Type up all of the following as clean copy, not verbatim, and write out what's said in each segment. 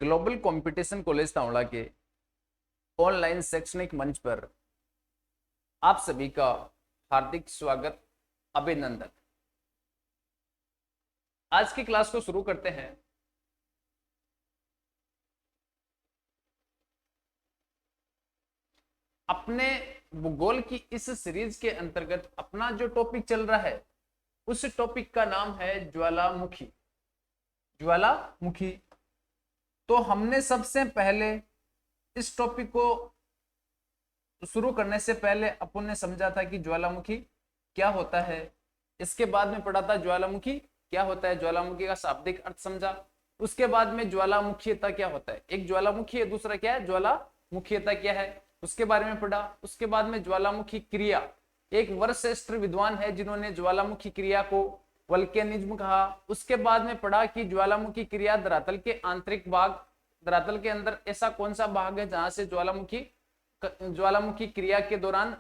Global competition college तावड़ा के online शैक्षणिक मंच पर आप सभी का हार्दिक स्वागत, अभिनंदन। आज की क्लास को शुरू करते हैं। अपने भूगोल की इस सीरीज के अंतर्गत अपना जो टॉपिक चल रहा है उस टॉपिक का नाम है ज्वालामुखी। ज्वालामुखी। तो हमने सबसे पहले इस टॉपिक को शुरू करने से पहले अपन ने समझा था कि ज्वालामुखी क्या होता है। इसके बाद में पढ़ा था ज्वालामुखी क्या होता है, ज्वालामुखी का शाब्दिक अर्थ समझा। उसके बाद में ज्वालामुखीयता क्या होता है, एक ज्वालामुखी है, दूसरा क्या है ज्वालामुखीयता क्या है, उसके बारे में पढ़ा। उसके बाद में ज्वालामुखी क्रिया, एक वरश्रेष्ठ विद्वान है जिन्होंने ज्वालामुखी क्रिया को वल्केनिज्म कहा। उसके बाद में पढ़ा कि ज्वालामुखी क्रिया धरातल के आंतरिक भाग, धरातल के अंदर ऐसा कौन सा भाग है जहां से ज्वालामुखी क्रिया के दौरान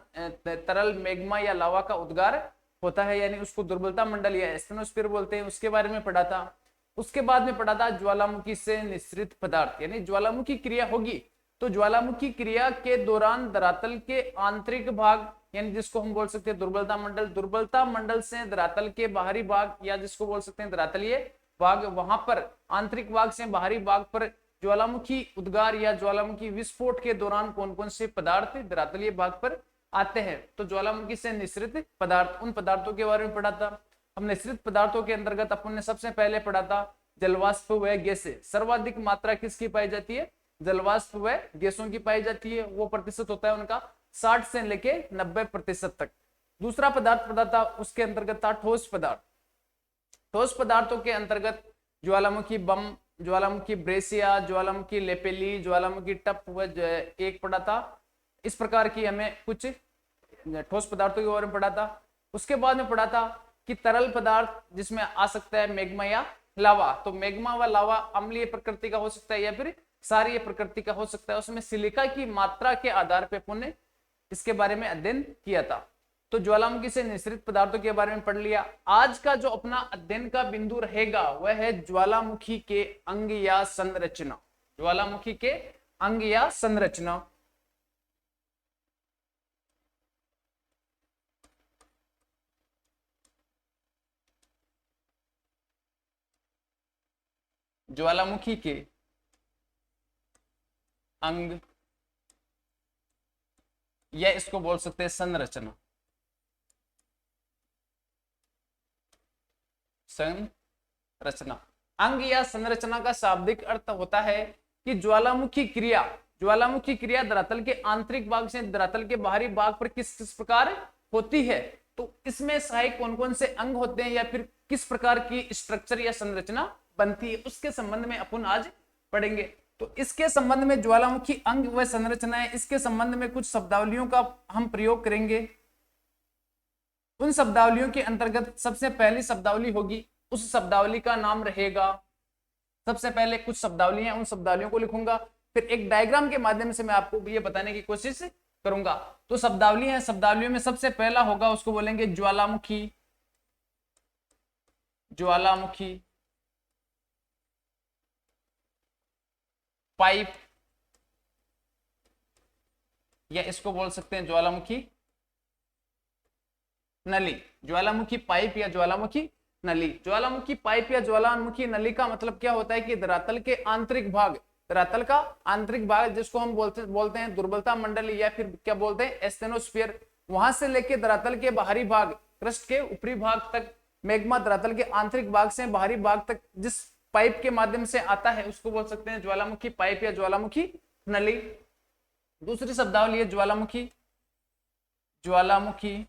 तरल मैग्मा या लावा का उद्गार होता है, यानी उसको दुर्बलता मंडल या एस्टेनोस्फीयर बोलते हैं। उसके बारे में पढ़ा था। उसके बाद में पढ़ा था ज्वालामुखी से निःसृत पदार्थ, यानी ज्वालामुखी क्रिया होगी तो ज्वालामुखी क्रिया के दौरान धरातल के आंतरिक भाग, यानी जिसको हम बोल सकते हैं दुर्बलता मंडल, दुर्बलता मंडल से धरातल के बाहरी भाग या जिसको बोल सकते हैं धरातलीय भाग, वहां पर आंतरिक भाग से बाहरी भाग पर ज्वालामुखी उद्गार या ज्वालामुखी विस्फोट के दौरान कौन कौन से पदार्थ धरातलीय भाग पर आते हैं। तो ज्वालामुखी से निःसृत पदार्थ, उन पदार्थों के बारे में पढ़ा था। हम निःसृत पदार्थों के अंतर्गत अपन ने सबसे पहले पढ़ा था जलवाष्प व गैसें। सर्वाधिक मात्रा किसकी पाई जाती है, जलवाष्प व गैसों की पाई जाती है। वो प्रतिशत होता है उनका 60 से लेके 90% तक। दूसरा पदार्थ पढ़ा था, उसके अंतर्गत था ठोस पदार्थ। ठोस पदार्थों के अंतर्गत ज्वालामुखी बम, ज्वालामुखी ब्रेसिया, ज्वालामुखी लेपेली, ज्वालामुखी टप व एक पढ़ा था। इस प्रकार की हमें कुछ ठोस पदार्थों के बारे में पढ़ा था। उसके बाद में पढ़ा था कि तरल पदार्थ जिसमें आ सकता है मैग्मा या लावा। तो मैग्मा व लावा अम्लीय प्रकृति का हो सकता है या फिर क्षारीय प्रकृति का हो सकता है। उसमें सिलिका की मात्रा के आधार पर अपन ने इसके बारे में अध्ययन किया था। तो ज्वालामुखी से निःसृत पदार्थों के बारे में पढ़ लिया। आज का जो अपना अध्ययन का बिंदु रहेगा वह है ज्वालामुखी के अंग या संरचना। ज्वालामुखी के अंग या संरचना। ज्वालामुखी के अंग या इसको बोल सकते हैं संरचना। संरचना, अंग या संरचना का शाब्दिक अर्थ होता है कि ज्वालामुखी क्रिया धरातल के आंतरिक भाग से धरातल के बाहरी भाग पर किस किस प्रकार होती है। तो इसमें सहायक कौन कौन से अंग होते हैं या फिर किस प्रकार की स्ट्रक्चर या संरचना बनती है, उसके संबंध में अपन आज पढ़ेंगे। तो इसके संबंध में ज्वालामुखी अंग व संरचनाएं, इसके संबंध में कुछ शब्दावलियों का हम प्रयोग करेंगे। उन शब्दावलियों के अंतर्गत सबसे पहली शब्दावली होगी, उस शब्दावली का नाम रहेगा, सबसे पहले कुछ शब्दावली हैं उन शब्दावलियों को लिखूंगा, फिर एक डायग्राम के माध्यम से मैं आपको ये बताने की कोशिश करूंगा। तो शब्दावली है, शब्दावलियों में सबसे पहला होगा उसको बोलेंगे ज्वालामुखी। ज्वालामुखी, पाइप या इसको बोल सकते हैं ज्वालामुखी नली। ज्वालामुखी पाइप या ज्वालामुखी नली। ज्वालामुखी पाइप या ज्वालामुखी नली का मतलब क्या होता है कि धरातल के आंतरिक भाग, धरातल का आंतरिक भाग जिसको हम बोलते हैं दुर्बलता मंडल या फिर क्या बोलते हैं एस्टेनोस्फीयर, वहां से लेके धरातल के बाहरी भाग, क्रस्ट के ऊपरी भाग तक मैग्मा धरातल के आंतरिक भाग से बाहरी भाग तक जिस पाइप के माध्यम से आता है उसको बोल सकते हैं ज्वालामुखी पाइप या ज्वालामुखी नली। दूसरी शब्दावली है ज्वालामुखी, ज्वालामुखी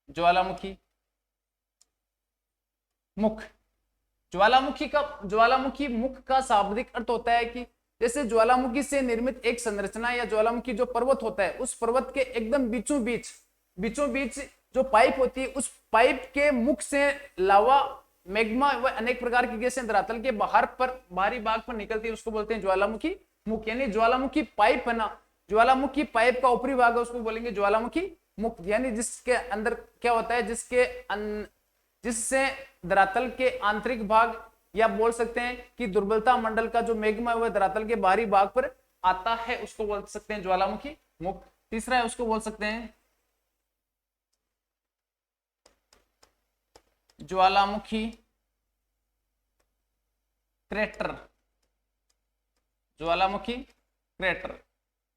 ज्वालामुखी मुख। ज्वालामुखी मुख का शाब्दिक अर्थ होता है कि जैसे ज्वालामुखी से निर्मित एक संरचना या ज्वालामुखी जो पर्वत होता है उस पर्वत के एकदम बीचों बीच जो पाइप होती है, उस पाइप के मुख से लावा, मैग्मा व अनेक प्रकार की गैसें धरातल के बाहरी भाग पर निकलती है, उसको बोलते हैं ज्वालामुखी मुख। यानी ज्वालामुखी पाइप है ना, ज्वालामुखी पाइप का ऊपरी भाग है उसको बोलेंगे ज्वालामुखी मुख। यानी जिसके अंदर क्या होता है, जिसके जिससे धरातल के आंतरिक भाग या बोल सकते हैं कि दुर्बलता मंडल का जो मैग्मा है वह धरातल के बाहरी भाग पर आता है, उसको बोल सकते हैं ज्वालामुखी मुख। तीसरा है उसको बोल सकते हैं ज्वालामुखी क्रेटर। ज्वालामुखी क्रेटर,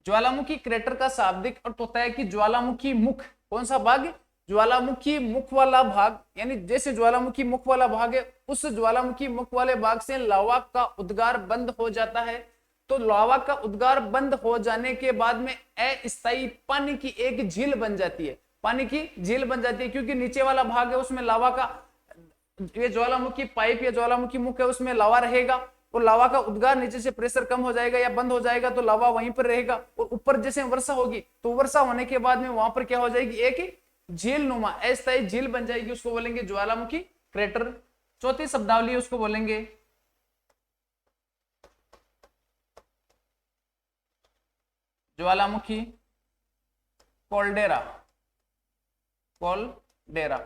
ज्वालामुखी क्रेटर का शाब्दिक अर्थ होता है कि ज्वालामुखी मुख। कौन सा भाग? ज्वालामुखी मुख वाला भाग, यानी जैसे ज्वालामुखी मुख वाला भाग है उस ज्वालामुखी मुख वाले भाग से लावा का उद्गार बंद हो जाता है। तो लावा का उद्गार बंद हो जाने के बाद में अस्थायी पानी की एक झील बन जाती है, पानी की झील बन जाती है, क्योंकि नीचे वाला भाग है उसमें लावा का, ये ज्वालामुखी पाइप या ज्वालामुखी मुख है उसमें लावा रहेगा, और लावा का उद्गार नीचे से प्रेशर कम हो जाएगा या बंद हो जाएगा तो लावा वहीं पर रहेगा, और ऊपर जैसे वर्षा होगी तो वर्षा होने के बाद में वहां पर क्या हो जाएगी, एक झील नुमा अस्थायी झील बन जाएगी, उसको बोलेंगे ज्वालामुखी क्रेटर। चौथी शब्दावली उसको बोलेंगे ज्वालामुखी कोल्डेरा। कोल्डेरा,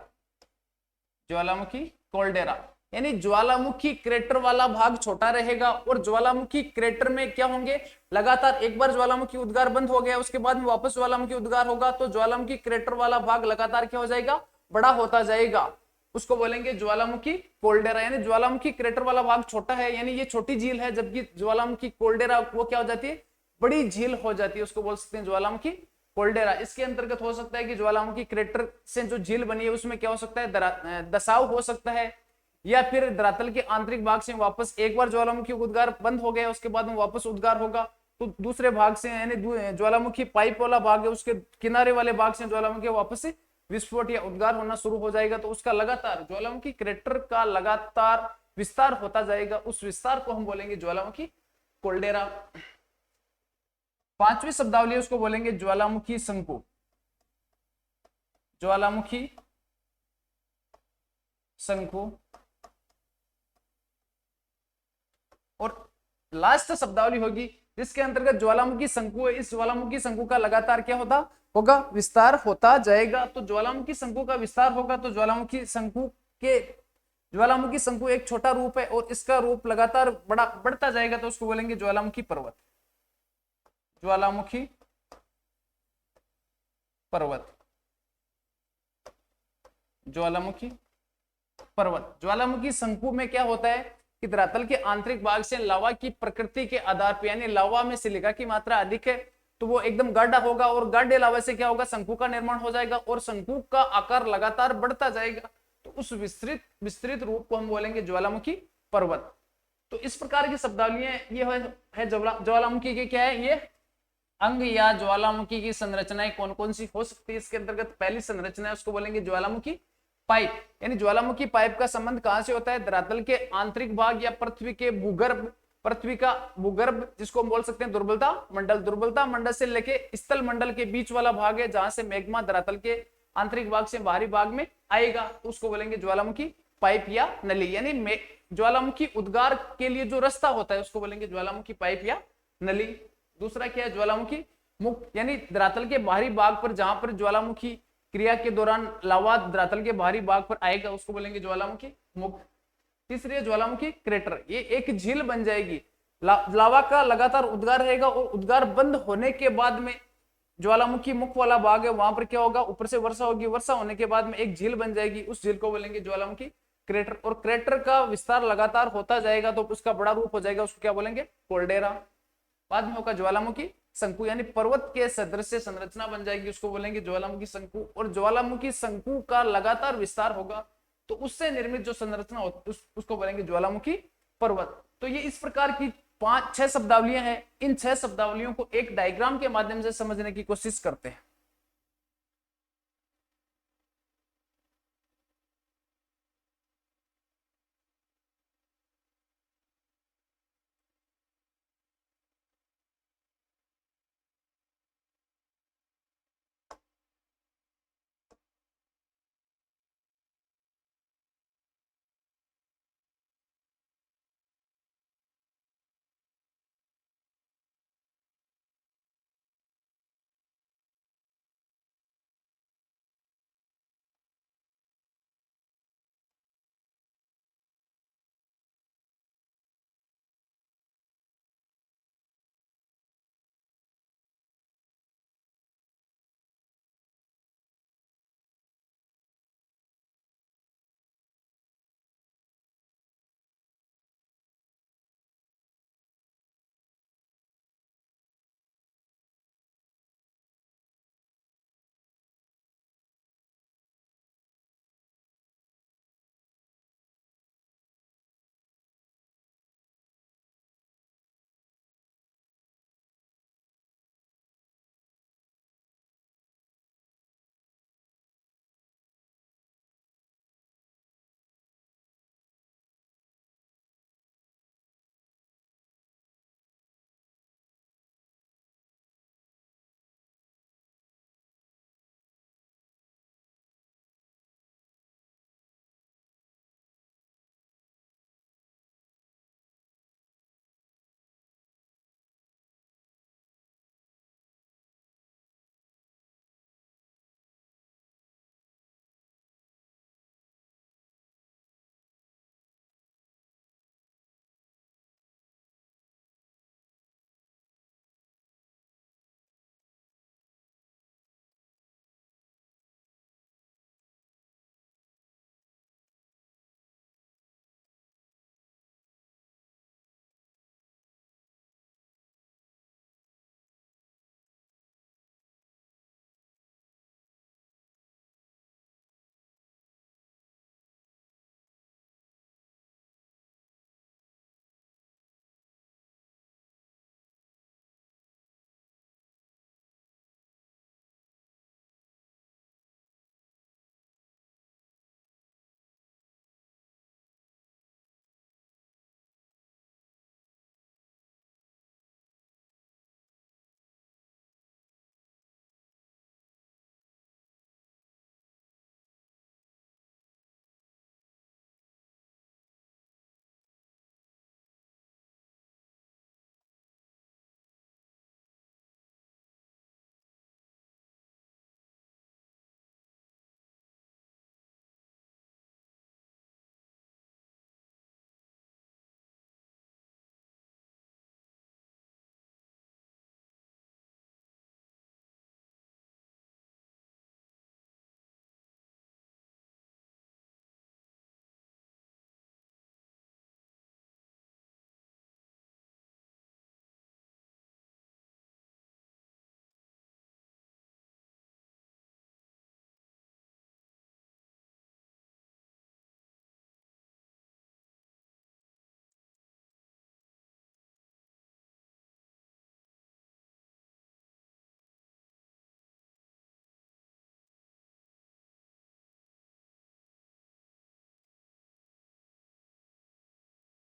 ज्वालामुखी कोल्डेरा, यानी ज्वालामुखी क्रेटर वाला भाग छोटा रहेगा और ज्वालामुखी क्रेटर में क्या होंगे, लगातार एक बार ज्वालामुखी उद्गार बंद हो गया उसके बाद में वापस ज्वालामुखी उद्गार होगा तो ज्वालामुखी क्रेटर वाला भाग लगातार क्या हो जाएगा, बड़ा होता जाएगा, उसको बोलेंगे ज्वालामुखी कोल्डेरा। यानी ज्वालामुखी क्रेटर वाला भाग छोटा है, यानी ये छोटी झील है, जबकि ज्वालामुखी कोल्डेरा वो क्या हो जाती है, बड़ी झील हो जाती है, उसको बोल सकते हैं ज्वालामुखी कोल्डेरा। इसके अंतर्गत हो सकता है कि ज्वालामुखी क्रेटर से जो झील बनी है उसमें क्या हो सकता है, दसाव हो सकता है, या फिर धरातल के आंतरिक भाग से वापस एक बार ज्वालामुखी उद्गार बंद हो गया उसके बाद में वापस उद्गार होगा तो दूसरे भाग से, यानी ज्वालामुखी पाइप वाला भाग है उसके किनारे वाले भाग से ज्वालामुखी वापस से विस्फोट या उद्गार होना शुरू हो जाएगा, तो उसका लगातार ज्वालामुखी क्रेटर का लगातार विस्तार होता जाएगा, उस विस्तार को हम बोलेंगे ज्वालामुखी कोल्डेरा। पांचवी शब्दावली उसको बोलेंगे ज्वालामुखी शंकु। ज्वालामुखी शंकु। और लास्ट शब्दावली होगी जिसके अंतर्गत ज्वालामुखी शंकु है, इस ज्वालामुखी शंकु का लगातार क्या होता होगा, विस्तार होता जाएगा। तो ज्वालामुखी शंकु का विस्तार होगा तो ज्वालामुखी शंकु के, ज्वालामुखी शंकु एक छोटा रूप है और इसका रूप लगातार बढ़ता जाएगा तो उसको बोलेंगे ज्वालामुखी पर्वत। ज्वालामुखी पर्वत, ज्वालामुखी पर्वत। ज्वालामुखी शंकु में क्या होता है कि धरातल के आंतरिक भाग से लावा की प्रकृति के आधार पर, यानी लावा में सिलिका की मात्रा अधिक है तो वो एकदम गाढ़ा होगा और गाढ़े लावा से क्या होगा, शंकु का निर्माण हो जाएगा और शंकु का आकार लगातार बढ़ता जाएगा, तो उस विस्तृत रूप को हम बोलेंगे ज्वालामुखी पर्वत। तो इस प्रकार की शब्दावलियां ये है ज्वालामुखी के क्या है, ये अंग या ज्वालामुखी की संरचनाएं कौन कौन सी हो सकती है। इसके अंतर्गत पहली संरचना है उसको बोलेंगे ज्वालामुखी पाइप, यानी ज्वालामुखी पाइप का संबंध कहां से होता है, धरातल के आंतरिक भाग या पृथ्वी के भूगर्भ, पृथ्वी का भूगर्भ जिसको हम बोल सकते हैं दुर्बलता मंडल, दुर्बलता मंडल से लेके स्थल मंडल के बीच वाला भाग है जहां से मैग्मा धरातल के आंतरिक भाग से बाहरी भाग में आएगा, तो उसको बोलेंगे ज्वालामुखी पाइप या नली। यानी ज्वालामुखी उद्गार के लिए जो रास्ता होता है उसको बोलेंगे ज्वालामुखी पाइप या नली। दूसरा क्या है, ज्वालामुखी मुख, यानी धरातल के बाहरी भाग पर जहां पर ज्वालामुखी क्रिया के दौरान लावा धरातल के बाहरी भाग पर आएगा उसको बोलेंगे ज्वालामुखी मुख। तीसरी है ज्वालामुखी क्रेटर, ये एक झील बन जाएगी, लावा का लगातार उद्गार रहेगा और उद्गार बंद होने के बाद में ज्वालामुखी मुख वाला भाग है वहां पर क्या होगा, ऊपर से वर्षा होगी, वर्षा होने के बाद में एक झील बन जाएगी, उस झील को बोलेंगे ज्वालामुखी क्रेटर। और क्रेटर का विस्तार लगातार होता जाएगा तो उसका बड़ा रूप हो जाएगा, उसको क्या बोलेंगे, कोल्डेरा। बाद में होगा ज्वालामुखी शंकु, यानी पर्वत के सदृश संरचना बन जाएगी, उसको बोलेंगे ज्वालामुखी शंकु। और ज्वालामुखी शंकु का लगातार विस्तार होगा तो उससे निर्मित जो संरचना होती उसको बोलेंगे ज्वालामुखी पर्वत। तो ये इस प्रकार की 5-6 शब्दावलियां हैं, इन 6 शब्दावलियों को एक डायग्राम के माध्यम से समझने की कोशिश करते हैं।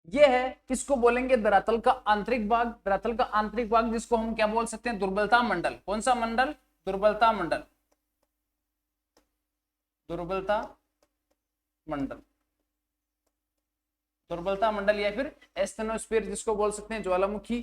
ये है, किसको बोलेंगे, धरातल का आंतरिक भाग। धरातल का आंतरिक भाग जिसको हम क्या बोल सकते हैं, दुर्बलता मंडल। कौन सा मंडल, दुर्बलता मंडल, दुर्बलता मंडल, दुर्बलता मंडल, या फिर एस्थेनोस्फीयर जिसको बोल सकते हैं ज्वालामुखी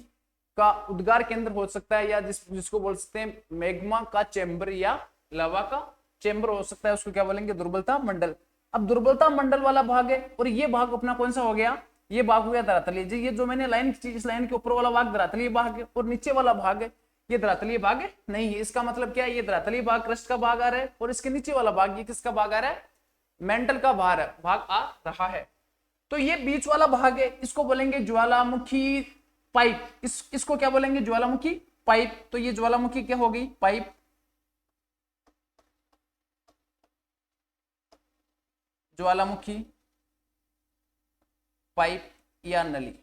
का उद्गार केंद्र हो सकता है, या जिसको बोल सकते हैं मैग्मा का चेंबर या लावा का चेंबर हो सकता है, उसको क्या बोलेंगे, दुर्बलता मंडल। अब दुर्बलता मंडल वाला भाग है, और ये भाग अपना कौन सा हो गया, ये भाग हो गया धरातलीय। ये जो मैंने लाइन खींची, इस लाइन के ऊपर वाला भाग धरातलीय भाग है, और नीचे वाला भाग है ये धरातलीय भाग है नहीं है। इसका मतलब क्या है, ये धरातलीय भाग क्रस्ट का भाग आ रहा है, और इसके नीचे वाला भाग ये किसका भाग आ रहा है, मेंटल का भाग आ रहा है। तो ये बीच वाला भाग है, इसको बोलेंगे ज्वालामुखी पाइप। इसको क्या बोलेंगे, ज्वालामुखी पाइप। तो ये ज्वालामुखी क्या हो गई, पाइप। ज्वालामुखी पाइप या नली,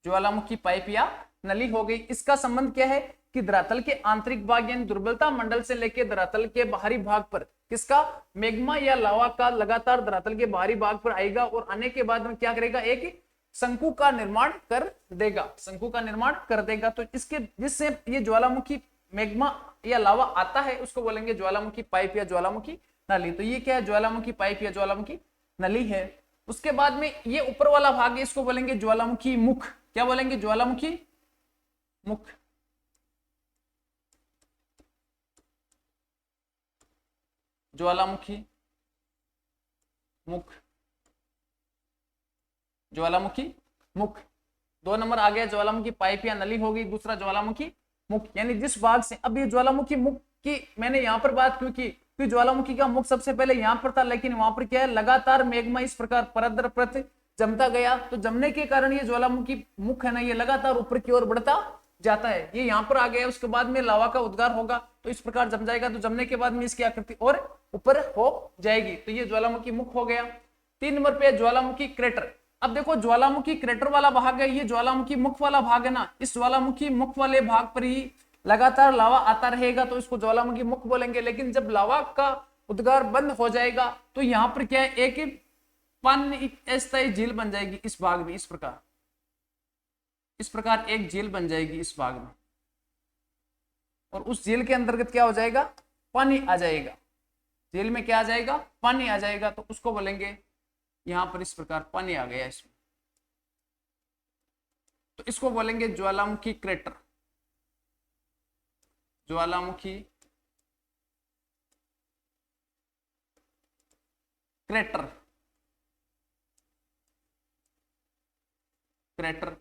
ज्वालामुखी पाइप या नली हो गई। इसका संबंध क्या है कि धरातल के आंतरिक भाग यानी दुर्बलता मंडल से लेकर धरातल के बाहरी भाग पर किसका, मैग्मा या लावा का लगातार धरातल के बाहरी भाग पर आएगा, और आने के बाद में क्या करेगा, एक शंकु का निर्माण कर देगा, शंकु का निर्माण कर देगा। तो इसके जिससे ये ज्वालामुखी मैग्मा या लावा आता है उसको बोलेंगे ज्वालामुखी पाइप या ज्वालामुखी नली। तो ये क्या है, ज्वालामुखी पाइप या ज्वालामुखी नली है। उसके बाद में ये ऊपर वाला भाग है, इसको बोलेंगे ज्वालामुखी मुख। क्या बोलेंगे, ज्वालामुखी मुख। ज्वालामुखी मुख, ज्वालामुखी मुख। 2 नंबर आ गया, ज्वालामुखी पाइप या नली होगी। दूसरा ज्वालामुखी मुख, यानी जिस भाग से, अब ये ज्वालामुखी मुख की मैंने यहां पर बात क्यों की, क्योंकि ज्वालामुखी का मुख सबसे पहले यहां पर था, लेकिन वहां पर क्या है, लगातार मैग्मा इस प्रकार परत दर परत जमता गया, तो जमने के कारण ये ज्वालामुखी मुख है ना, ये लगातार ऊपर की ओर बढ़ता जाता है। ये यहाँ पर आ गया, उसके बाद में लावा का उद्गार होगा, तो इस प्रकार जम जाएगा, तो जमने के बाद में इसकी आकृति और ऊपर हो जाएगी। तो ये ज्वालामुखी मुख हो गया। 3 नंबर पे ज्वालामुखी क्रेटर। अब देखो, ज्वालामुखी क्रेटर वाला भाग है, ये ज्वालामुखी मुख वाला भाग है ना, इस ज्वालामुखी मुख वाले भाग पर ही लगातार लावा आता रहेगा, तो इसको ज्वालामुखी मुख बोलेंगे। लेकिन जब लावा का उद्गार बंद हो जाएगा, तो यहाँ पर क्या है, एक पानी अस्थायी झील बन जाएगी इस भाग में, इस प्रकार एक झील बन जाएगी इस भाग में, और उस झील के अंतर्गत क्या हो जाएगा, पानी आ जाएगा। झील में क्या आ जाएगा, पानी आ जाएगा, तो उसको बोलेंगे, यहां पर इस प्रकार पानी आ गया इसमें, तो इसको बोलेंगे ज्वालामुखी क्रेटर। ज्वालामुखी क्रेटर, क्रेटर।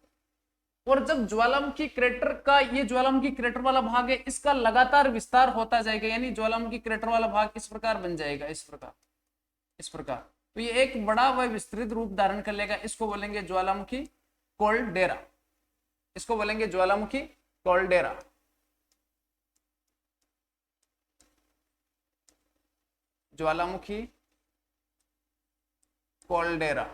और जब ज्वालामुखी क्रेटर का, ये ज्वालामुखी क्रेटर वाला भाग है, इसका लगातार विस्तार होता जाएगा, यानी ज्वालामुखी क्रेटर वाला भाग इस प्रकार बन जाएगा, इस प्रकार। तो ये एक बड़ा व विस्तृत रूप धारण कर लेगा, इसको बोलेंगे ज्वालामुखी कोल्डेरा, इसको बोलेंगे ज्वालामुखी कोल्डेरा। ज्वालामुखी कोल्डेरा,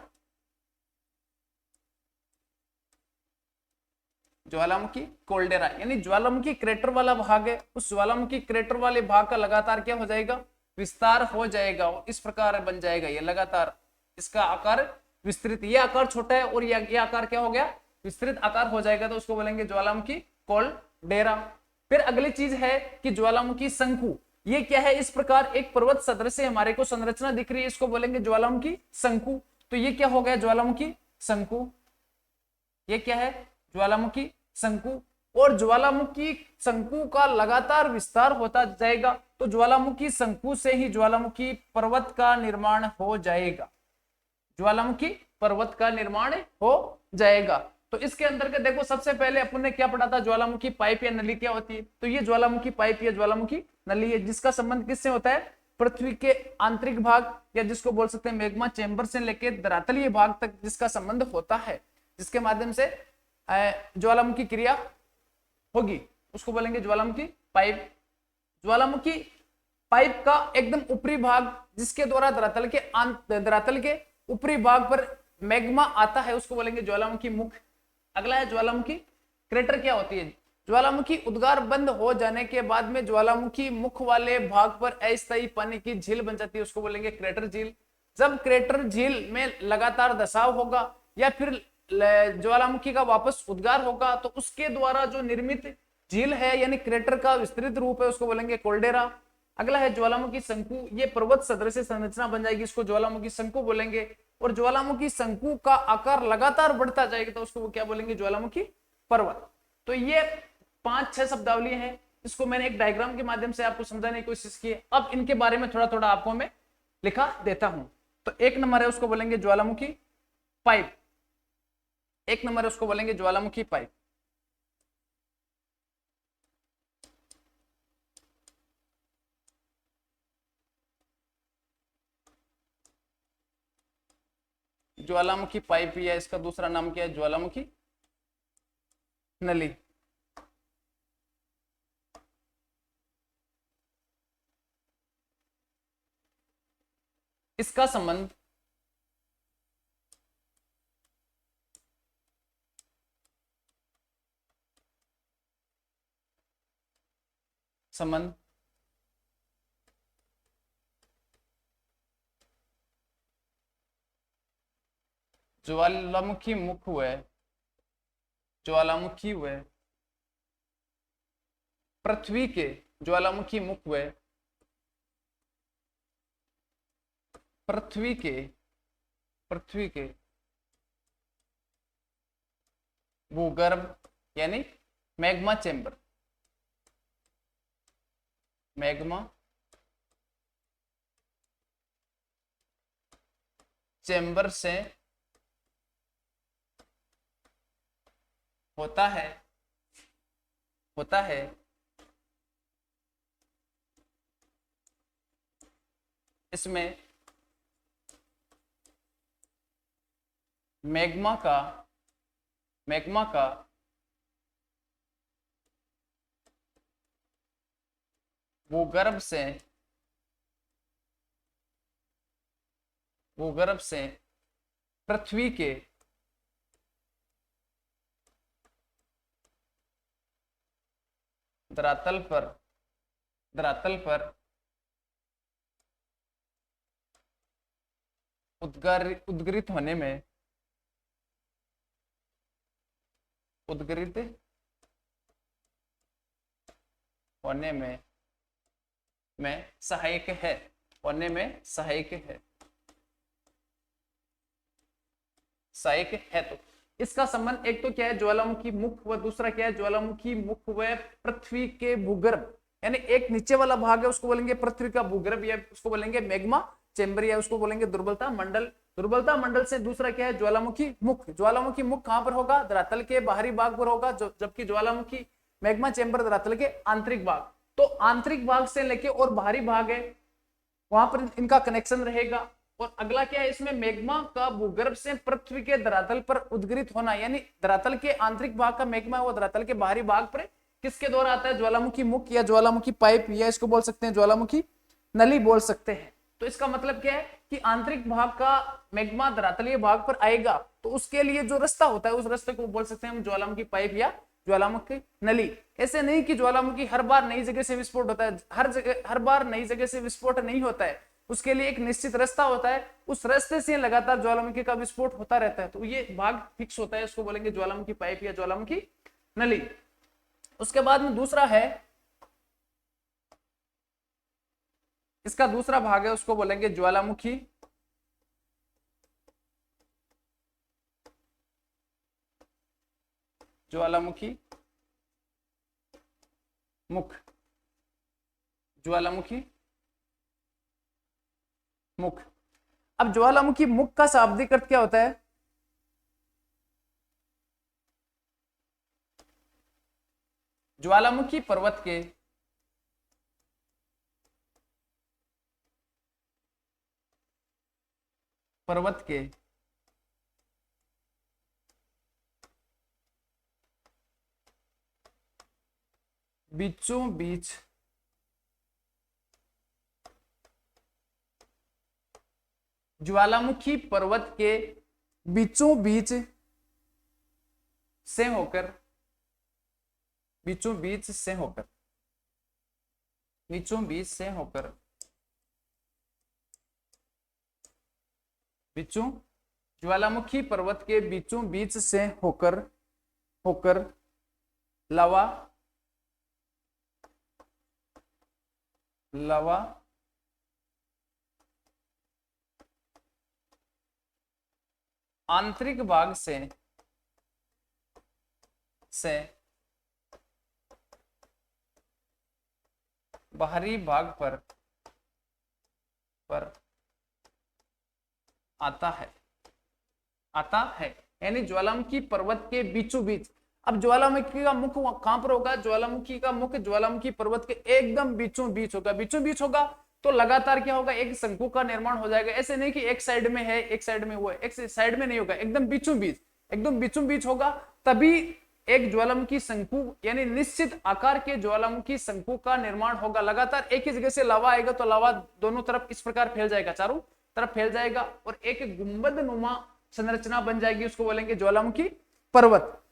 ज्वालामुखी कोल्डेरा, यानी ज्वालामुखी क्रेटर वाला भाग है, उस ज्वालामुखी क्रेटर वाले भाग का लगातार क्या हो जाएगा, विस्तार हो जाएगा, और इस प्रकार बन जाएगा ये लगातार, इसका आकार विस्तृत, ये आकार छोटा है और ये आकार क्या हो गया, विस्तृत आकार हो जाएगा, तो उसको बोलेंगे ज्वालामुखी कोल्डेरा। फिर अगली चीज है कि ज्वालामुखी शंकु। ये क्या है, इस प्रकार एक पर्वत सदृश से हमारे को संरचना दिख रही है, इसको बोलेंगे ज्वालामुखी शंकु। तो ये क्या हो गया, ज्वालामुखी शंकु। ये क्या है, ज्वालामुखी शंकु। और ज्वालामुखी शंकु का लगातार विस्तार होता जाएगा, तो ज्वालामुखी शंकु से ही ज्वालामुखी पर्वत का निर्माण हो जाएगा, ज्वालामुखी पर्वत का निर्माण हो जाएगा। तो इसके अंतर्गत देखो, सबसे पहले अपन ने क्या पढ़ा था, ज्वालामुखी पाइप या नली क्या होती है। तो ये ज्वालामुखी पाइप या ज्वालामुखी नली है, जिसका संबंध किससे होता है, पृथ्वी के आंतरिक भाग या जिसको बोल सकते हैं मैग्मा चेंबर से लेकर धरातलीय भाग तक जिसका संबंध होता है, जिसके माध्यम से ज्वालामुखी क्रिया होगी, उसको बोलेंगे ज्वालामुखी पाइप। ज्वालामुखी पाइप का एकदम ऊपरी भाग जिसके द्वारा धरातल के ऊपरी भाग पर मैग्मा आता है, उसको बोलेंगे ज्वालामुखी मुख। अगला है ज्वालामुखी क्रेटर। क्या होती है, ज्वालामुखी उद्गार बंद हो जाने के बाद में ज्वालामुखी मुख वाले भाग पर अस्थायी पानी की झील बन जाती है, उसको बोलेंगे क्रेटर झील। जब क्रेटर झील में लगातार धसाव होगा या फिर ज्वालामुखी का वापस उद्गार होगा तो उसके द्वारा जो निर्मित झील है यानी क्रेटर का विस्तृत रूप है उसको बोलेंगे कोल्डेरा। अगला है ज्वालामुखी शंकु, ये पर्वत सदृश संरचना बन जाएगी, इसको ज्वालामुखी शंकु बोलेंगे। और ज्वालामुखी शंकु का आकार लगातार बढ़ता जाएगा तो उसको वो क्या बोलेंगे, ज्वालामुखी पर्वत। तो ये 5-6 शब्दावली हैं, इसको मैंने एक डायग्राम के माध्यम से आपको समझाने की कोशिश की है। अब इनके बारे में थोड़ा थोड़ा आपको मैं लिखा देता हूं। तो एक नंबर है उसको बोलेंगे ज्वालामुखी पाइप, एक नंबर है उसको बोलेंगे ज्वालामुखी पाइप। ज्वालामुखी पाइप या इसका दूसरा नाम क्या है, ज्वालामुखी नली। इसका संबंध ज्वालामुखी मुख हुए, ज्वालामुखी हुए पृथ्वी के, ज्वालामुखी मुख हुए पृथ्वी के भूगर्भ यानी मैग्मा चेंबर, मैग्मा चेंबर से होता है इसमें मैग्मा का भूगर्भ से पृथ्वी के धरातल पर उद्गरित होने में सहायक है, तो इसका संबंध एक तो क्या है, ज्वालामुखी मुख व दूसरा क्या है, ज्वालामुखी मुख व पृथ्वी के भूगर्भ। यानी एक नीचे वाला भाग है उसको बोलेंगे पृथ्वी का भूगर्भ या उसको बोलेंगे मैग्मा चेंबर या उसको बोलेंगे दुर्बलता मंडल। दुर्बलता मंडल से दूसरा क्या है, ज्वालामुखी मुख। ज्वालामुखी मुख कहां पर होगा, धरातल के बाहरी भाग पर होगा, जबकि ज्वालामुखी मैग्मा चेंबर धरातल के आंतरिक भाग। तो आंतरिक भाग से लेके और बाहरी भाग है वहां पर इनका कनेक्शन रहेगा। और अगला क्या है, इसमें मैग्मा का भूगर्भ से पृथ्वी के धरातल पर उद्गरित होना, यानी धरातल के आंतरिक भाग का मैग्मा वो धरातल के बाहरी भाग पर किसके द्वारा आता है, ज्वालामुखी मुख या ज्वालामुखी पाइप या इसको बोल सकते हैं ज्वालामुखी नली बोल सकते हैं। तो इसका मतलब क्या है कि आंतरिक भाग का मैग्मा धरातलीय भाग पर आएगा तो उसके लिए जो रास्ता होता है उस रास्ते को बोल सकते हैं हम ज्वालामुखी पाइप या ज्वालामुखी नली। ऐसे नहीं कि ज्वालामुखी हर बार नई जगह से विस्फोट होता है, हर बार नई जगह से विस्फोट नहीं होता है, उसके लिए एक निश्चित रास्ता होता है, उस रास्ते से लगातार ज्वालामुखी का विस्फोट होता रहता है। तो ये भाग फिक्स होता है, उसको बोलेंगे ज्वालामुखी पाइप या ज्वालामुखी नली। उसके बाद में दूसरा है, इसका दूसरा भाग है उसको बोलेंगे ज्वालामुखी मुख, ज्वालामुखी मुख। अब ज्वालामुखी मुख का शाब्दिक अर्थ क्या होता है, ज्वालामुखी पर्वत के बीचों बीच ज्वालामुखी पर्वत के बीचों बीच से होकर ज्वालामुखी पर्वत के बीचों बीच से होकर होकर लावा लावा आंतरिक भाग से बाहरी भाग पर आता है यानी ज्वालामुखी पर्वत के बीचों बीच। अब ज्वालामुखी का मुख कहां पर होगा? ज्वालामुखी का मुख ज्वालामुखी पर्वत के एकदम बीचों बीच होगा। बीचों बीच होगा तो लगातार क्या होगा? एक शंकु का निर्माण हो जाएगा। ऐसे नहीं कि एक साइड में है एक साइड में वो है, एक साइड में नहीं होगा, एकदम बीचों बीच, एकदम बीचों बीच होगा। तभी एक ज्वालामुखी शंकु यानी निश्चित आकार के ज्वालामुखी शंकु का निर्माण होगा। लगातार एक ही जगह से लावा आएगा तो लावा दोनों तरफ इस प्रकार फैल जाएगा, चारों तरफ फैल जाएगा और एक गुंबद नुमा संरचना बन जाएगी, उसको बोलेंगे ज्वालामुखी पर्वत।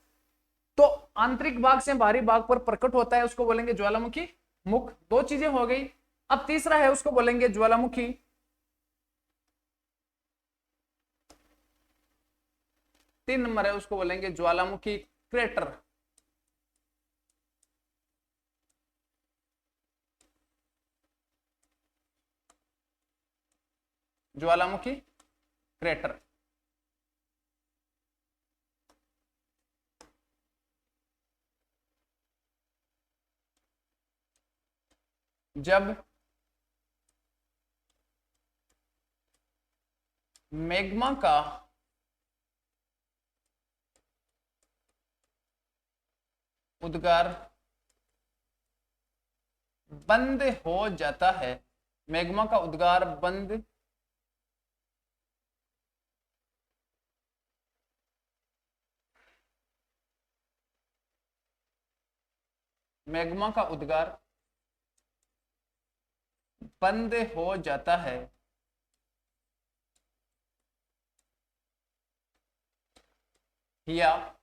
तो आंतरिक भाग से बाहरी भाग पर प्रकट होता है, उसको बोलेंगे ज्वालामुखी मुख। दो चीजें हो गई। अब तीसरा है, उसको बोलेंगे ज्वालामुखी 3 नंबर है, उसको बोलेंगे ज्वालामुखी क्रेटर। ज्वालामुखी क्रेटर जब मैग्मा का उद्गार बंद हो जाता है, मैग्मा का उद्गार बंद मैग्मा का उद्गार बंद हो जाता है या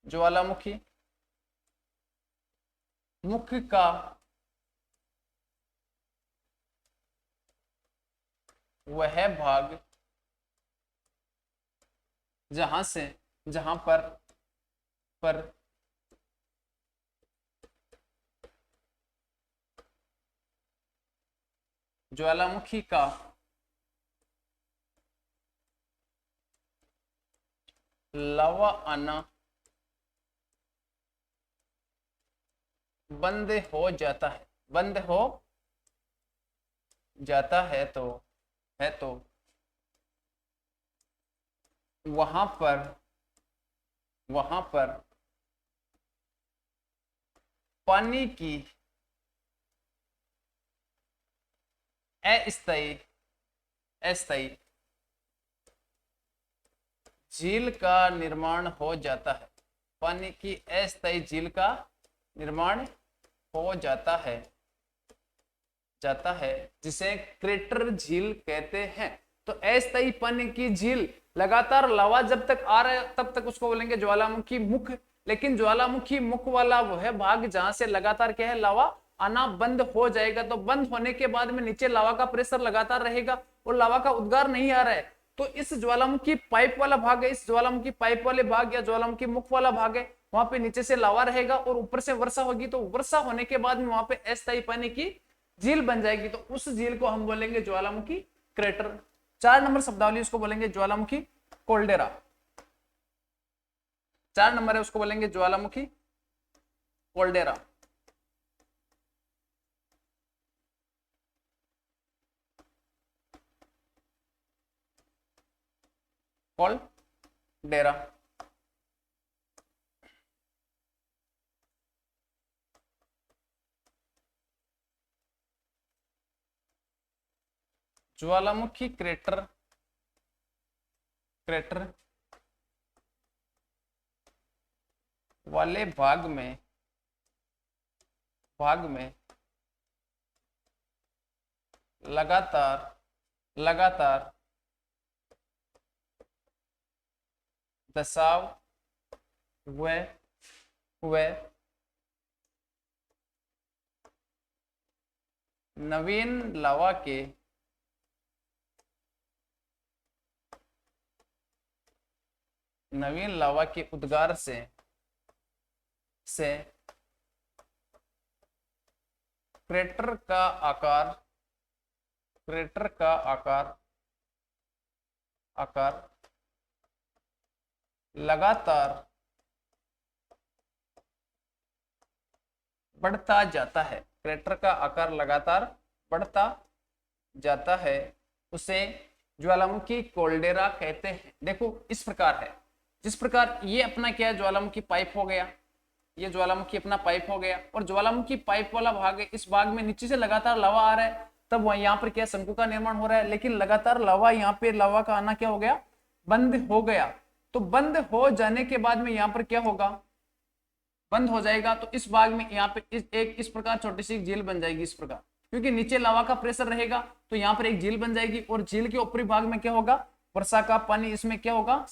ज्वालामुखी मुख का वह भाग जहां पर ज्वालामुखी का लावा आना बंद हो जाता है तो वहां पर पानी की अस्थायी झील का निर्माण हो जाता है। पानी की अस्थायी झील का निर्माण हो जाता है जिसे क्रेटर झील कहते हैं। तो अस्थायी पानी की झील, लगातार लावा जब तक आ रहा है तब तक उसको बोलेंगे ज्वालामुखी मुख। लेकिन ज्वालामुखी मुख वाला वह भाग जहां से लगातार क्या है? लावा आना बंद हो जाएगा। तो बंद होने के बाद में नीचे लावा का प्रेशर लगातार रहेगा और लावा का उद्गार नहीं आ रहा है। तो इस ज्वालामुखी पाइप वाला भाग है, इस ज्वालामुखी पाइप वाले भाग या ज्वालामुखी मुख वाला भाग है, वहां पे नीचे से लावा रहेगा और ऊपर से वर्षा होगी। तो वर्षा होने के बाद में वहां पे अस्थायी पानी की झील बन जाएगी। तो उस झील को हम बोलेंगे ज्वालामुखी क्रेटर। 4 नंबर शब्दावली उसको बोलेंगे ज्वालामुखी कोल्डेरा। 4 नंबर है, उसको बोलेंगे ज्वालामुखी कोल्डेरा। कोल्डेरा ज्वालामुखी क्रेटर वाले भाग में लगातार दसाव हुए नवीन लावा के उद्गार से क्रेटर का आकार लगातार बढ़ता जाता है। क्रेटर का आकार लगातार बढ़ता जाता है, उसे ज्वालामुखी कोल्डेरा कहते हैं। देखो इस प्रकार है, जिस प्रकार ये अपना क्या है, ज्वालामुखी पाइप हो गया, ये ज्वालामुखी अपना पाइप हो गया, और ज्वालामुखी पाइप वाला भाग है, इस भाग में नीचे से लगातार लावा आ रहा है, तब यहाँ पर क्या शंकु का निर्माण हो रहा है। लेकिन लगातार लावा, यहाँ पे लावा का आना क्या हो गया, बंद हो गया। तो बंद हो जाने के बाद में यहाँ पर क्या होगा, बंद हो जाएगा। तो इस भाग में यहाँ पे इस प्रकार छोटी सी झील बन जाएगी इस प्रकार, क्योंकि नीचे लावा का प्रेशर रहेगा, तो यहाँ पर एक झील बन जाएगी, और झील के ऊपरी भाग में क्या होगा, वर्षा का पानी इसमें क्या होगा,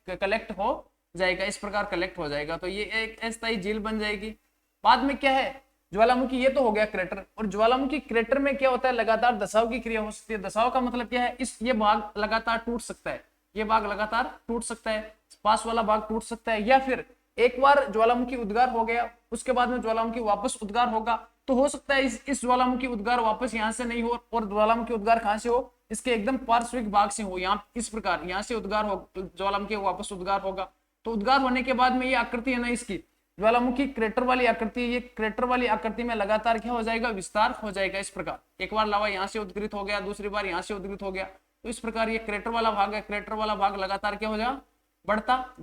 कलेक्ट हो जाएगा, इस प्रकार कलेक्ट हो जाएगा। तो ये एक अस्थायी झील बन जाएगी। बाद में क्या है, ज्वालामुखी, ये तो हो गया क्रेटर। और ज्वालामुखी क्रेटर में क्या होता है, लगातार दसाव की क्रिया हो सकती है। दसाव का मतलब क्या है, ये भाग लगातार टूट सकता है, ये भाग लगातार टूट सकता है, पास वाला भाग टूट सकता है, या फिर एक बार ज्वालामुखी उद्गार हो गया, उसके बाद में ज्वालामुखी वापस उद्गार होगा, तो हो सकता है इस ज्वालामुखी उद्गार वापस यहाँ से नहीं हो, और ज्वालामुखी उद्गार कहां से हो, इसके एकदम पार्श्विक भाग से हो, यहाँ इस प्रकार यहाँ से उद्गार हो, ज्वालामुखी वापस उद्गार होगा। तो उद्गार होने के बाद में ये आकृति है ना इसकी, ज्वालामुखी क्रेटर वाली आकृति, ये क्रेटर वाली आकृति में लगातार क्या हो जाएगा, विस्तार हो जाएगा इस प्रकार। एक बार लावा यहाँ से उद्गृत हो गया, दूसरी बार यहाँ से उद्गृत हो गया, तो इस प्रकार ये क्रेटर वाला भाग है, क्रेटर वाला भाग लगातार क्या हो जाएगा, बढ़ता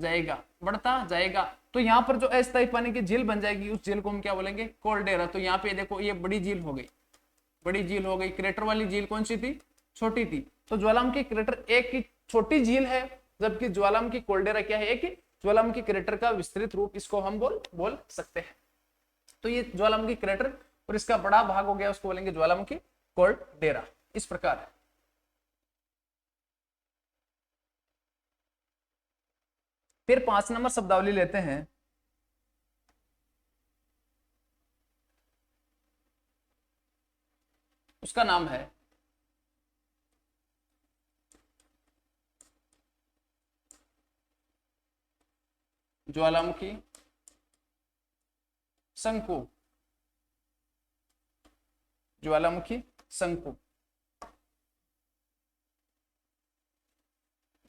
जाएगा। तो यहाँ पर जो अस्थायी पानी की झील बन जाएगी, उस झील को हम क्या बोलेंगे, कोल्डेरा। तो यहाँ पे देखो ये बड़ी झील हो गई, बड़ी झील हो गई। क्रेटर वाली झील कौन सी थी, छोटी थी। तो ज्वालामुखी क्रेटर एक की छोटी झील है, जबकि ज्वालामुखी कोल्डेरा क्या है, एक ज्वालामुखी क्रेटर का विस्तृत रूप, इसको हम बोल सकते हैं। तो ये ज्वालामुखी क्रेटर और इसका बड़ा भाग हो गया, उसको बोलेंगे ज्वालामुखी कोल्डेरा। इस प्रकार है। फिर 5 नंबर शब्दावली लेते हैं। उसका नाम है ज्वालामुखी शंकु। ज्वालामुखी शंकु,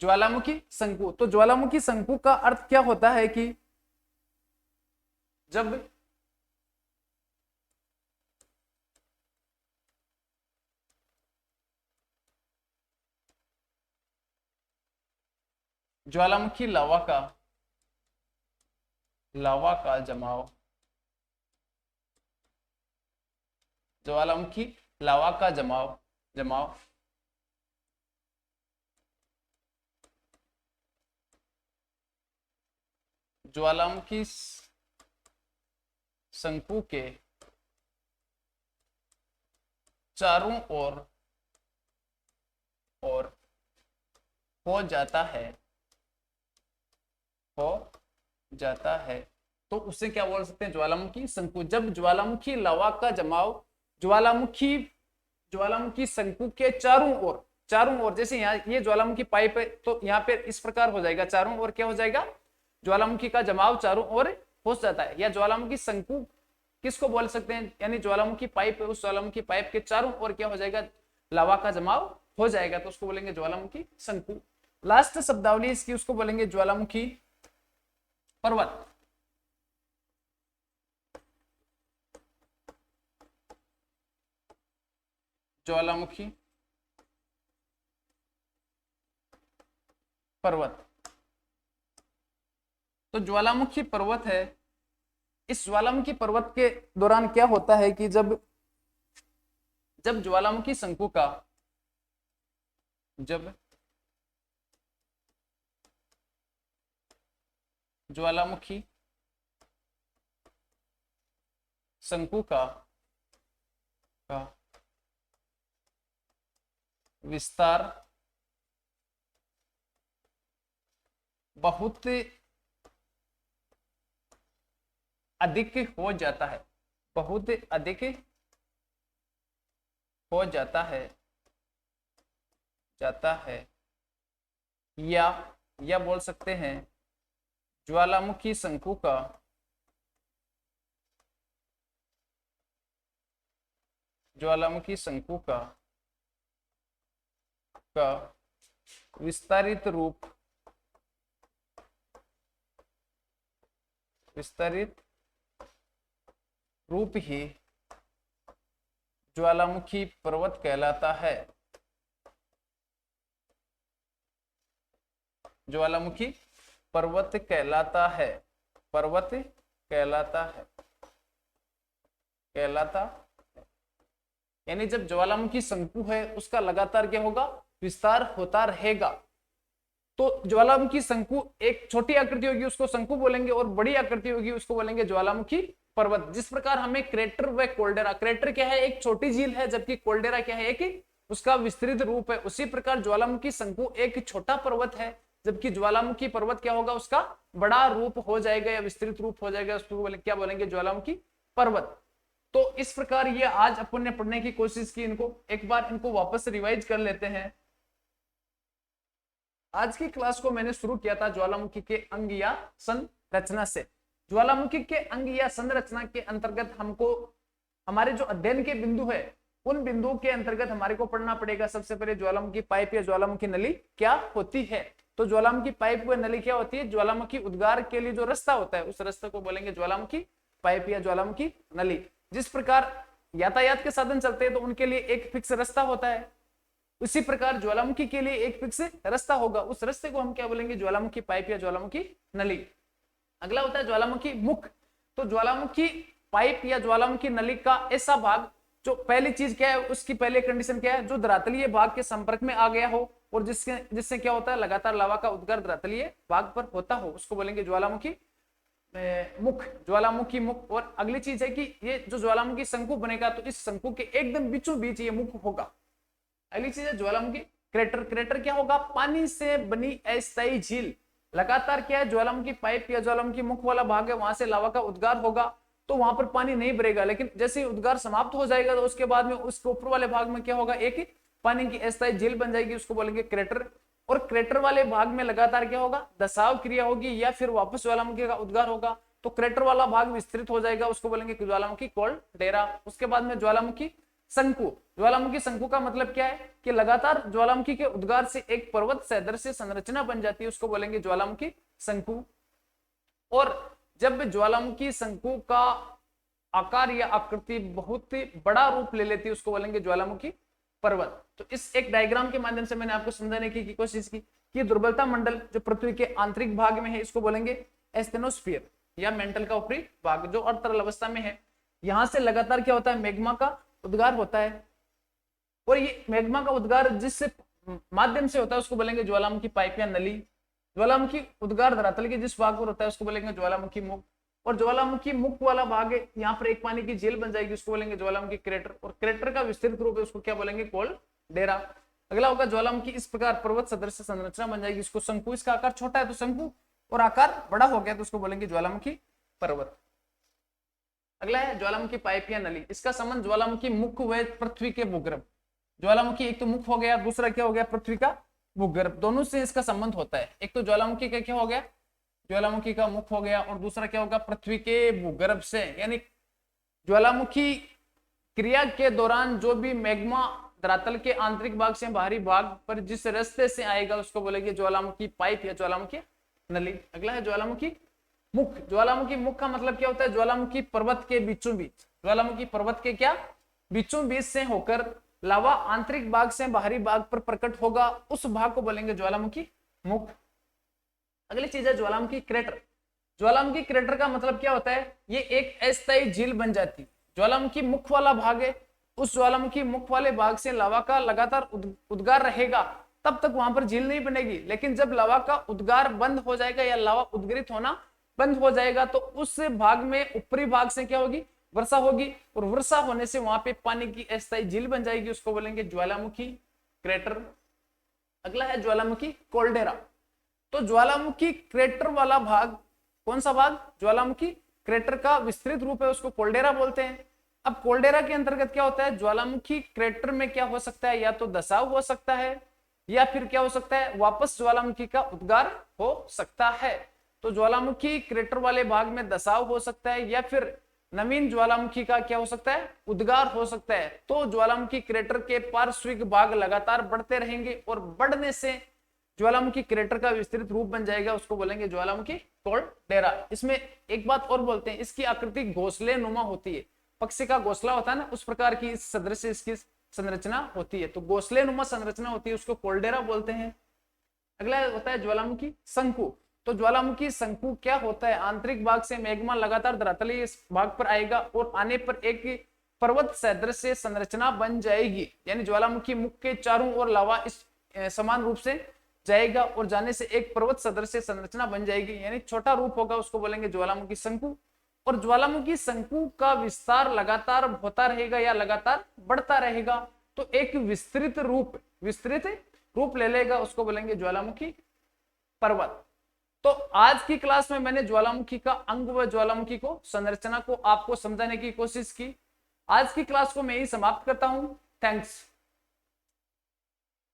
ज्वालामुखी शंकु। तो ज्वालामुखी शंकु का अर्थ क्या होता है कि जब ज्वालामुखी लावा का जमाव, ज्वालामुखी लावा का जमाव ज्वालामुखी शंकु के चारों ओर हो जाता है, तो उसे क्या बोल सकते हैं, ज्वालामुखी शंकु। जब ज्वालामुखी लावा का जमाव ज्वालामुखी शंकु के चारों ओर, जैसे यहाँ ये ज्वालामुखी पाइप है, तो यहाँ पे इस प्रकार हो जाएगा, चारों ओर क्या हो जाएगा, ज्वालामुखी का जमाव चारों ओर हो जाता है। या ज्वालामुखी शंकु किसको बोल सकते हैं, यानी ज्वालामुखी पाइप है, उस ज्वालामुखी पाइप के चारों ओर क्या हो जाएगा, लावा का जमाव हो जाएगा, तो उसको बोलेंगे ज्वालामुखी शंकु। लास्ट शब्दावली इसकी, उसको बोलेंगे ज्वालामुखी पर्वत। ज्वालामुखी पर्वत। तो ज्वालामुखी पर्वत है, इस ज्वालामुखी पर्वत के दौरान क्या होता है कि जब ज्वालामुखी शंकु का ज्वालामुखी शंकु का विस्तार बहुत अधिक हो जाता है, बहुत अधिक हो जाता है या बोल सकते हैं ज्वालामुखी शंकु का विस्तारित रूप ही ज्वालामुखी पर्वत कहलाता है। ज्वालामुखी पर्वत कहलाता है। यानी जब ज्वालामुखी शंकु है उसका लगातार क्या होगा, विस्तार होता रहेगा। तो ज्वालामुखी शंकु एक छोटी आकृति होगी उसको शंकु बोलेंगे, और बड़ी आकृति होगी उसको बोलेंगे ज्वालामुखी पर्वत। जिस प्रकार हमें क्रेटर व कोल्डेरा, क्रेटर क्या है, एक छोटी झील है, जबकि कोल्डेरा क्या है, एक उसका विस्तृत रूप है। उसी प्रकार ज्वालामुखी शंकु एक छोटा पर्वत है, जबकि ज्वालामुखी पर्वत क्या होगा, उसका बड़ा रूप हो जाएगा या विस्तृत रूप हो जाएगा, उसको क्या बोलेंगे, ज्वालामुखी पर्वत। तो इस प्रकार ये आज अपन ने पढ़ने की कोशिश की, इनको एक बार इनको वापस रिवाइज कर लेते हैं। आज की क्लास को मैंने शुरू किया था ज्वालामुखी के अंग या संरचना से। ज्वालामुखी के अंग या संरचना के अंतर्गत हमको हमारे जो अध्ययन के बिंदु है उन बिंदुओं के अंतर्गत हमारे को पढ़ना पड़ेगा। सबसे पहले ज्वालामुखी पाइप या ज्वालामुखी नली क्या होती है। तो ज्वालामुखी पाइप व नली क्या होती है, ज्वालामुखी उद्गार के लिए जो रास्ता होता है उस रास्ते को बोलेंगे ज्वालामुखी पाइप या ज्वालामुखी नली। जिस प्रकार यातायात के साधन चलते हैं तो उनके लिए एक फिक्स रास्ता होता है, उसी प्रकार ज्वालामुखी के लिए एक फिक्स रास्ता होगा, उस रास्ते को हम क्या बोलेंगे, ज्वालामुखी पाइप या ज्वालामुखी नली। अगला होता है ज्वालामुखी मुख। तो ज्वालामुखी पाइप या ज्वालामुखी नली का ऐसा भाग, जो पहली चीज क्या है, उसकी पहले कंडीशन क्या है, जो धरातलीय भाग के संपर्क में आ गया हो और जिससे क्या होता है, लगातार लावा का उद्गार धरातलीय भाग पर होता हो, उसको बोलेंगे ज्वालामुखी मुख, ज्वालामुखी मुख। और अगली चीज है कि ये जो ज्वालामुखी शंकु बनेगा तो इस शंकु के एकदम बीचों बीच ये मुख होगा। अगली चीज है ज्वालामुखी क्रेटर। क्रेटर क्या होगा, पानी से बनी अस्थायी झील। लगातार क्या है, ज्वालामुखी पाइप या ज्वालामुखी मुख वाला भाग है, वहां से लावा का उद्गार होगा तो वहां पर पानी नहीं भरेगा, लेकिन जैसे ही उद्गार समाप्त हो जाएगा तो उसके बाद में उसके ऊपर वाले भाग में क्या होगा, एक पानी की अस्थायी झील बन जाएगी, उसको बोलेंगे क्रेटर। और क्रेटर वाले भाग में लगातार क्या होगा, दसाव क्रिया होगी या फिर वापस ज्वालामुखी का उद्गार होगा, तो क्रेटर वाला भाग विस्तृत हो जाएगा, उसको बोलेंगे ज्वालामुखी कोल्डेरा। उसके बाद में ज्वालामुखी शंकु। ज्वालामुखी शंकु का मतलब क्या है कि लगातार ज्वालामुखी के उद्गार से एक पर्वत सदृश संरचना बन जाती है, उसको बोलेंगे ज्वालामुखी शंकु। और जब ज्वालामुखी शंकु का आकार या आकृति बहुत ही बड़ा रूप ले लेती है उसको बोलेंगे ज्वालामुखी पर्वत। तो इस एक डायग्राम के माध्यम से मैंने आपको समझाने की कोशिश की कि दुर्बलता मंडल जो पृथ्वी के आंतरिक भाग में है इसको बोलेंगे एस्थेनोस्फीयर या मेंटल का ऊपरी भाग जो अर्धतरल अवस्था में है। यहां से लगातार क्या होता है, मैग्मा का उद्गार होता है, और ये मैग्मा का उद्गार जिस माध्यम से होता है उसको बोलेंगे ज्वालामुखी पाइप या नली। ज्वालामुखी उद्गार धरातल के जिस भाग पर होता है उसको बोलेंगे ज्वालामुखी मुख। और ज्वालामुखी मुख वाला भाग है, यहाँ पर एक पानी की झील बन जाएगी, उसको बोलेंगे ज्वालामुखी क्रेटर। और क्रेटर का विस्तृत रूप है, उसको क्या बोलेंगे, कोल्डेरा। अगला होगा ज्वालामुखी इस प्रकार पर्वत सदृश संरचना बन जाएगी, इसको शंकु। इसका आकार छोटा है तो शंकु, और आकार बड़ा हो गया तो उसको बोलेंगे ज्वालामुखी पर्वत। अगला है ज्वालामुखी पाइप या नली। इसका संबंध ज्वालामुखी मुख व पृथ्वी के भूगर्भ। ज्वालामुखी एक तो मुख हो गया, दूसरा क्या हो गया, पृथ्वी का भूगर्भ। दोनों से इसका संबंध होता है। एक तो ज्वालामुखी का क्या हो गया, ज्वालामुखी का मुख हो गया, और दूसरा क्या होगा, पृथ्वी के भूगर्भ से। यानी ज्वालामुखी क्रिया के दौरान जो भी मैग्मा धरातल के आंतरिक भाग से बाहरी भाग पर जिस रास्ते से आएगा उसको बोलेंगे ज्वालामुखी पाइप या ज्वालामुखी नली। अगला है ज्वालामुखी मुख। ज्वालामुखी मुख का मतलब क्या होता है, ज्वालामुखी पर्वत के बीचों बीच, ज्वालामुखी पर्वत के क्या बीचों बीच से होकर लावा आंतरिक भाग से बाहरी भाग पर प्रकट होगा, उस भाग को बोलेंगे ज्वालामुखी मुख। अगली चीज है ज्वालामुखी क्रेटर। ज्वालामुखी क्रेटर का मतलब क्या होता है, ये एक अस्थायी झील बन जाती। ज्वालामुखी मुख वाला भाग है, उस ज्वालामुखी मुख वाले भाग से लावा का लगातार उद्गार रहेगा, तब तक वहां पर झील नहीं बनेगी। लेकिन जब लावा का उद्गार बंद हो जाएगा या लावा उद्गित होना बंद हो जाएगा तो उस भाग में ऊपरी भाग से क्या होगी, वर्षा होगी, और वर्षा होने से वहां पे पानी की अस्थायी झील बन जाएगी, उसको बोलेंगे ज्वालामुखी क्रेटर। अगला है ज्वालामुखी कोल्डेरा। तो ज्वालामुखी क्रेटर वाला भाग, कौन सा भाग, ज्वालामुखी क्रेटर का विस्तृत रूप है, उसको कोल्डेरा बोलते हैं। अब कोल्डेरा के अंतर्गत क्या होता है, ज्वालामुखी क्रेटर में क्या हो सकता है, या तो दसाव हो सकता है या फिर क्या हो सकता है, वापस ज्वालामुखी का उद्गार हो सकता है। तो ज्वालामुखी क्रेटर वाले भाग में दसाव हो सकता है या फिर नवीन ज्वालामुखी का क्या हो सकता है, उद्गार हो सकता है। तो ज्वालामुखी क्रेटर के पार्श्विक भाग लगातार बढ़ते रहेंगे और बढ़ने से ज्वालामुखी क्रेटर का विस्तृत रूप बन जाएगा, उसको बोलेंगे ज्वालामुखी कोल्डेरा। इसमें एक बात और बोलते हैं, इसकी आकृति घोंसले नुमा होती है, पक्षी का घोंसला होता है ना, उस प्रकार की इस सदृश इसकी संरचना होती है। तो घोंसले नुमा संरचना होती है, उसको कोल्डेरा बोलते हैं। अगला होता है ज्वालामुखी शंकु। तो ज्वालामुखी शंकु क्या होता है, आंतरिक भाग से मैग्मा लगातार धरातलीय भाग पर आएगा और आने पर एक पर्वत सदृश संरचना बन जाएगी, यानी ज्वालामुखी मुख के चारों ओर लावा इस समान रूप से जाएगा और जाने से एक पर्वत सदृश संरचना बन जाएगी, यानी छोटा रूप होगा, उसको बोलेंगे ज्वालामुखी शंकु। और ज्वालामुखी शंकु का विस्तार लगातार होता रहेगा या लगातार बढ़ता रहेगा, तो एक विस्तृत रूप ले लेगा, उसको बोलेंगे ज्वालामुखी पर्वत। तो आज की क्लास में मैंने ज्वालामुखी का अंग व ज्वालामुखी को संरचना को आपको समझाने की कोशिश की। आज की क्लास को मैं ही समाप्त करता हूं। थैंक्स।